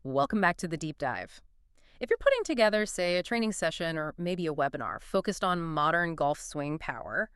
Welcome back to the deep dive. If you're putting together, say, a training session or maybe a webinar focused on modern golf swing power,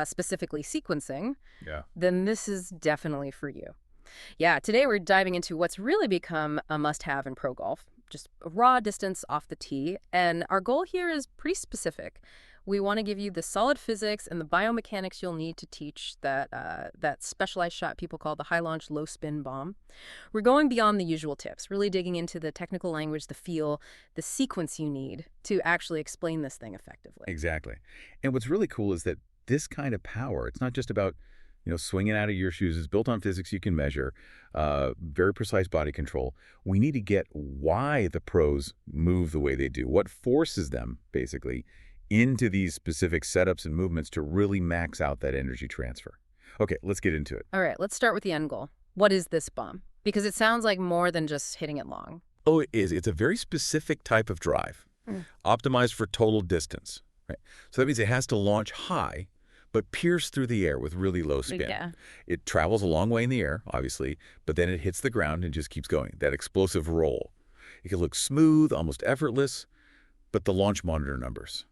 specifically sequencing, Yeah. then this is definitely for you. Yeah, today we're diving into what's really become a must-have in pro golf, just raw distance off the tee, and our goal here is pretty specific. We want to give you the solid physics and the biomechanics you'll need to teach that specialized shot people call the high launch, low spin bomb. We're going beyond the usual tips, really digging into the technical language, the feel, the sequence you need to actually explain this thing effectively. Exactly. And what's really cool is that this kind of power, it's not just about, swinging out of your shoes. It's built on physics you can measure, very precise body control. We need to get why the pros move the way they do, what forces them, basically, into these specific setups and movements to really max out that energy transfer. Okay, let's get into it. All right, let's start with the end goal. What is this bomb? Because it sounds like more than just hitting it long. Oh, it is. It's a very specific type of drive, optimized for total distance. Right? So that means it has to launch high, but pierce through the air with really low spin. Yeah. It travels a long way in the air, obviously, but then it hits the ground and just keeps going, that explosive roll. It can look smooth, almost effortless, but the launch monitor numbers,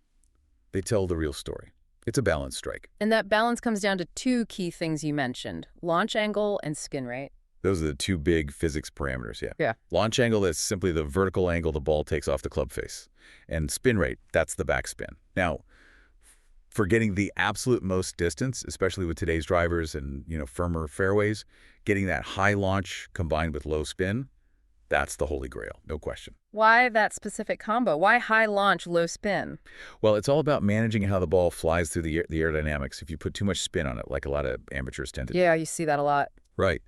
they tell the real story. It's a balanced strike. And that balance comes down to two key things you mentioned, launch angle and spin rate. Those are the two big physics parameters, yeah. Yeah. Launch angle is simply the vertical angle the ball takes off the club face. And spin rate, that's the backspin. Now, for getting the absolute most distance, especially with today's drivers and, firmer fairways, getting that high launch combined with low spin, that's the holy grail, no question. Why that specific combo? Why high launch, low spin? Well, it's all about managing how the ball flies through the aerodynamics if you put too much spin on it, like a lot of amateurs tend to do. Yeah, you see that a lot. Right.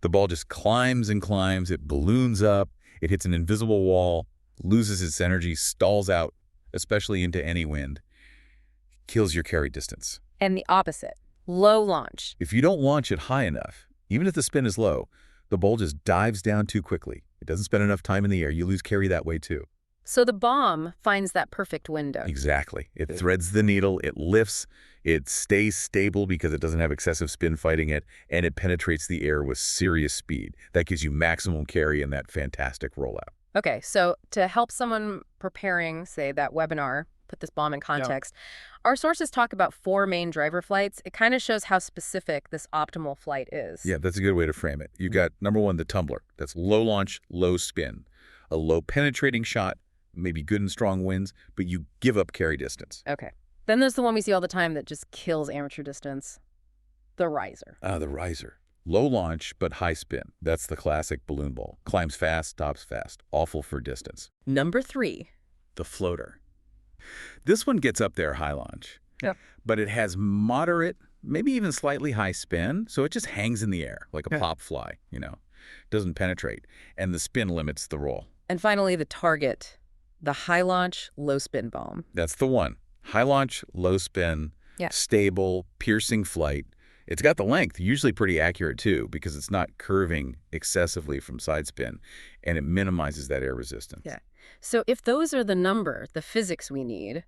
The ball just climbs and climbs, it balloons up, it hits an invisible wall, loses its energy, stalls out, especially into any wind, kills your carry distance. And the opposite, low launch. If you don't launch it high enough, even if the spin is low, the ball just dives down too quickly. It doesn't spend enough time in the air. You lose carry that way too. So the bomb finds that perfect window. Exactly. It threads the needle, it lifts, it stays stable because it doesn't have excessive spin fighting it, and it penetrates the air with serious speed. That gives you maximum carry in that fantastic rollout. Okay, so to help someone preparing, say, that webinar, put this bomb in context, our sources talk about 4 main driver flights. It kind of shows how specific this optimal flight is. Yeah, that's a good way to frame it. You've got, number one, the tumbler. That's low launch, low spin. A low penetrating shot, maybe good and strong winds, but you give up carry distance. Okay. Then there's the one we see all the time that just kills amateur distance, the riser. The riser. Low launch, but high spin. That's the classic balloon ball. Climbs fast, stops fast. Awful for distance. Number 3. The floater. This one gets up there high launch, but it has moderate, maybe even slightly high spin, so it just hangs in the air like a pop fly, Doesn't penetrate, and the spin limits the roll. And finally, the target, the high launch, low spin bomb. That's the one. High launch, low spin, stable, piercing flight. It's got the length, usually pretty accurate too, because it's not curving excessively from side spin, and it minimizes that air resistance. Yeah. So if those are the physics we need,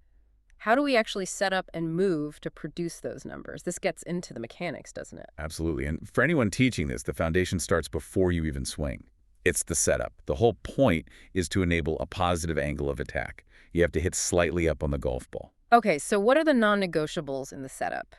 how do we actually set up and move to produce those numbers? This gets into the mechanics, doesn't it? Absolutely. And for anyone teaching this, the foundation starts before you even swing. It's the setup. The whole point is to enable a positive angle of attack. You have to hit slightly up on the golf ball. Okay, so what are the non-negotiables in the setup?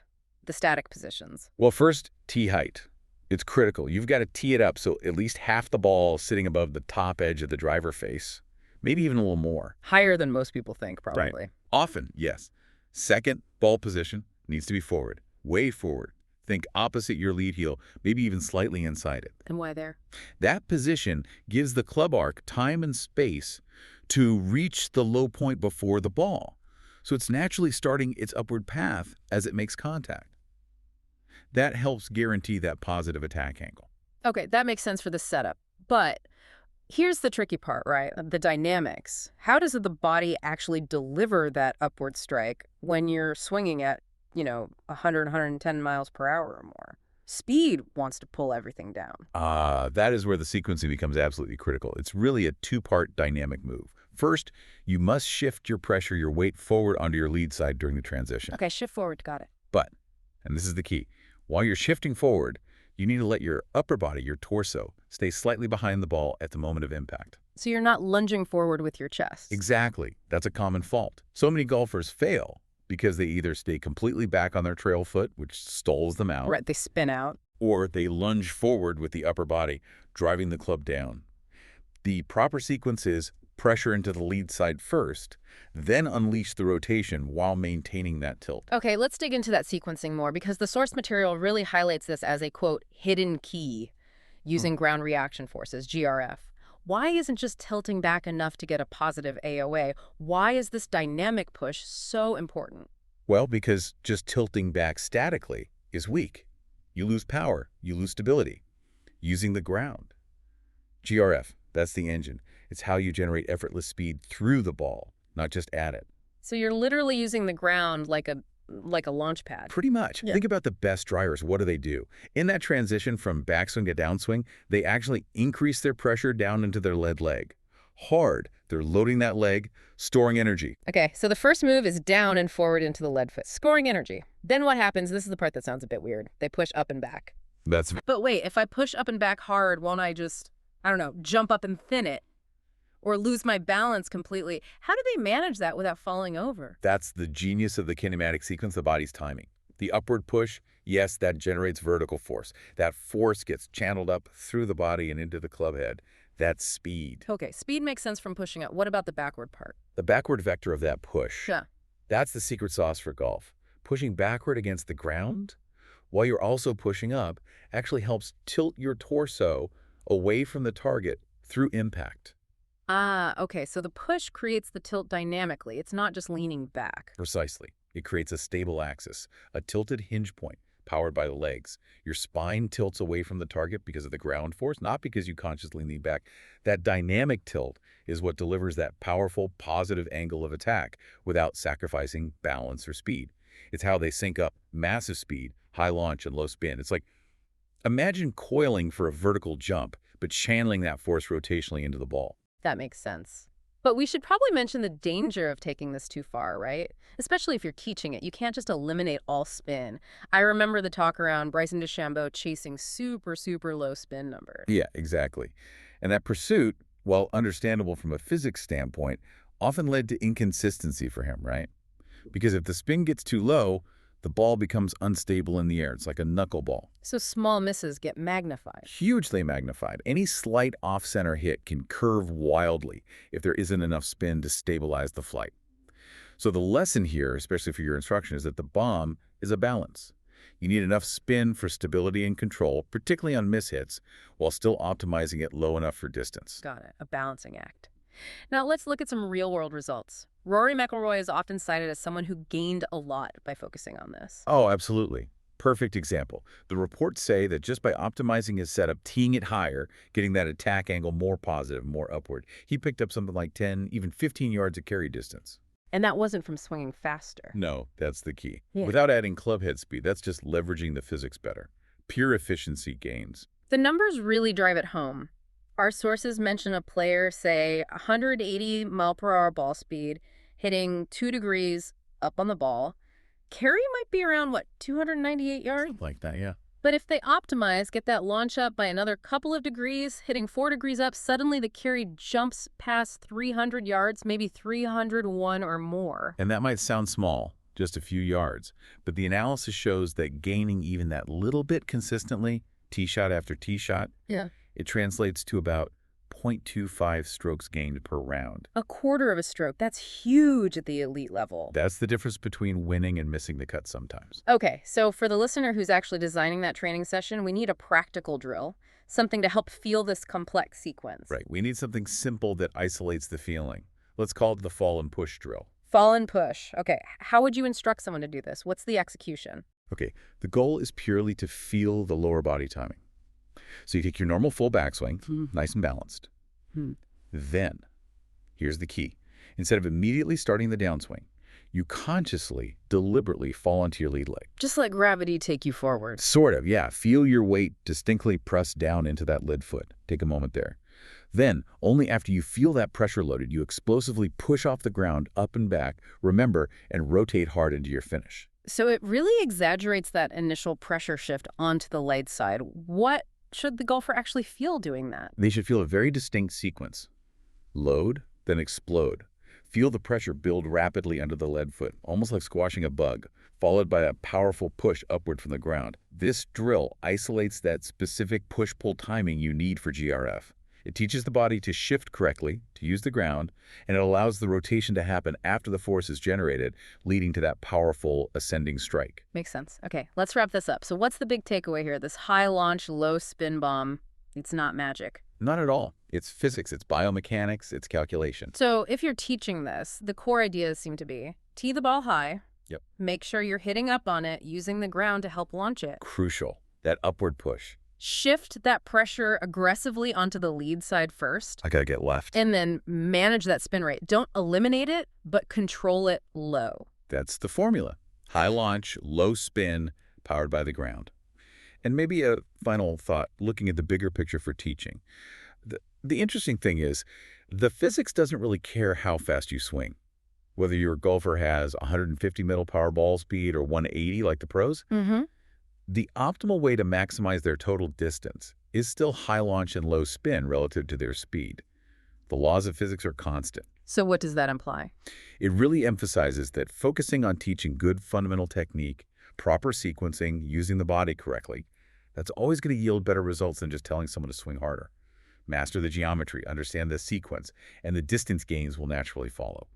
The static positions. Well, first, tee height. It's critical. You've got to tee it up so at least half the ball is sitting above the top edge of the driver face, maybe even a little more. Higher than most people think, probably. Right. Often, yes. Second, ball position needs to be forward, way forward. Think opposite your lead heel, maybe even slightly inside it. And why there? That position gives the club arc time and space to reach the low point before the ball. So it's naturally starting its upward path as it makes contact. That helps guarantee that positive attack angle. Okay, that makes sense for the setup. But here's the tricky part, right? The dynamics. How does the body actually deliver that upward strike when you're swinging at, 100, 110 miles per hour or more? Speed wants to pull everything down. That is where the sequencing becomes absolutely critical. It's really a two-part dynamic move. First, you must shift your pressure, your weight forward onto your lead side during the transition. Okay, shift forward, got it. But, and this is the key, while you're shifting forward, You need to let your upper body, your torso, stay slightly behind the ball at the moment of impact. So you're not lunging forward with your chest. Exactly. That's a common fault. So many golfers fail because they either stay completely back on their trail foot, which stalls them out, Right, they spin out. or they lunge forward with the upper body, driving the club down. The proper sequence is pressure into the lead side first, then unleash the rotation while maintaining that tilt. Okay, let's dig into that sequencing more because the source material really highlights this as a, quote, hidden key using ground reaction forces, GRF. Why isn't just tilting back enough to get a positive AOA? Why is this dynamic push so important? Well, because just tilting back statically is weak. You lose power, you lose stability. Using the ground. GRF, that's the engine. It's how you generate effortless speed through the ball, not just at it. So you're literally using the ground like a launch pad. Pretty much. Yeah. Think about the best drivers. What do? In that transition from backswing to downswing, they actually increase their pressure down into their lead leg. Hard. They're loading that leg, storing energy. Okay, so the first move is down and forward into the lead foot, scoring energy. Then what happens? This is the part that sounds a bit weird. They push up and back. That's But wait, if I push up and back hard, won't I just, I don't know, jump up and thin it? Or lose my balance completely? How do they manage that without falling over? That's the genius of the kinematic sequence, the body's timing. The upward push, yes, that generates vertical force. That force gets channeled up through the body and into the club head. That's speed. Okay, speed makes sense from pushing up. What about the backward part? The backward vector of that push. Yeah. That's the secret sauce for golf. Pushing backward against the ground while you're also pushing up actually helps tilt your torso away from the target through impact. Ah, okay, so the push creates the tilt dynamically. It's not just leaning back. Precisely. It creates a stable axis, a tilted hinge point powered by the legs. Your spine tilts away from the target because of the ground force, not because you consciously lean back. That dynamic tilt is what delivers that powerful, positive angle of attack without sacrificing balance or speed. It's how they sync up massive speed, high launch, and low spin. It's like, imagine coiling for a vertical jump, but channeling that force rotationally into the ball. That makes sense. But we should probably mention the danger of taking this too far, right? Especially if you're teaching it. You can't just eliminate all spin. I remember the talk around Bryson DeChambeau chasing super, super low spin numbers. Yeah, exactly. And that pursuit, while understandable from a physics standpoint, often led to inconsistency for him, right? Because if the spin gets too low, the ball becomes unstable in the air. It's like a knuckleball. So small misses get magnified. Hugely magnified. Any slight off-center hit can curve wildly if there isn't enough spin to stabilize the flight. So the lesson here, especially for your instruction, is that the bomb is a balance. You need enough spin for stability and control, particularly on mishits, while still optimizing it low enough for distance. Got it. A balancing act. Now let's look at some real-world results. Rory McIlroy is often cited as someone who gained a lot by focusing on this. Oh, absolutely. Perfect example. The reports say that just by optimizing his setup, teeing it higher, getting that attack angle more positive, more upward, he picked up something like 10, even 15 yards of carry distance. And that wasn't from swinging faster. No, that's the key. Yeah. Without adding club head speed, that's just leveraging the physics better. Pure efficiency gains. The numbers really drive it home. Our sources mention a player, say, 180 mile per hour ball speed, hitting 2 degrees up on the ball. Carry might be around, what, 298 yards? Something like that, yeah. But if they optimize, get that launch up by another couple of degrees, hitting 4 degrees up, suddenly the carry jumps past 300 yards, maybe 301 or more. And that might sound small, just a few yards, but the analysis shows that gaining even that little bit consistently, tee shot after tee shot, Yeah. it translates to about 0.25 strokes gained per round. A quarter of a stroke. That's huge at the elite level. That's the difference between winning and missing the cut sometimes. Okay, so for the listener who's actually designing that training session, we need a practical drill, something to help feel this complex sequence. Right, we need something simple that isolates the feeling. Let's call it the fall and push drill. Fall and push. Okay, how would you instruct someone to do this? What's the execution? Okay, the goal is purely to feel the lower body timing. So you take your normal full backswing, nice and balanced. Then, here's the key. Instead of immediately starting the downswing, you consciously, deliberately fall onto your lead leg. Just let gravity take you forward. Sort of, yeah. Feel your weight distinctly press down into that lead foot. Take a moment there. Then, only after you feel that pressure loaded, you explosively push off the ground up and back, remember, and rotate hard into your finish. So it really exaggerates that initial pressure shift onto the leg side. What should the golfer actually feel doing that? They should feel a very distinct sequence. Load, then explode. Feel the pressure build rapidly under the lead foot, almost like squashing a bug, followed by a powerful push upward from the ground. This drill isolates that specific push-pull timing you need for GRF. It teaches the body to shift correctly, to use the ground, and it allows the rotation to happen after the force is generated, leading to that powerful ascending strike. Makes sense. Okay, let's wrap this up. So what's the big takeaway here? This high launch, low spin bomb, it's not magic. Not at all. It's physics, it's biomechanics, it's calculation. So if you're teaching this, the core ideas seem to be tee the ball high, Yep. make sure you're hitting up on it, using the ground to help launch it. Crucial. That upward push. Shift that pressure aggressively onto the lead side first, I gotta get left. and then manage that spin rate. Don't eliminate it, but control it low. That's the formula. High launch, low spin, powered by the ground. And maybe a final thought, looking at the bigger picture for teaching. The interesting thing is, the physics doesn't really care how fast you swing. Whether your golfer has 150 middle power ball speed or 180 like the pros, Mm-hmm. the optimal way to maximize their total distance is still high launch and low spin relative to their speed. The laws of physics are constant. So what does that imply? It really emphasizes that focusing on teaching good fundamental technique, proper sequencing, using the body correctly, that's always going to yield better results than just telling someone to swing harder. Master the geometry, understand the sequence, and the distance gains will naturally follow.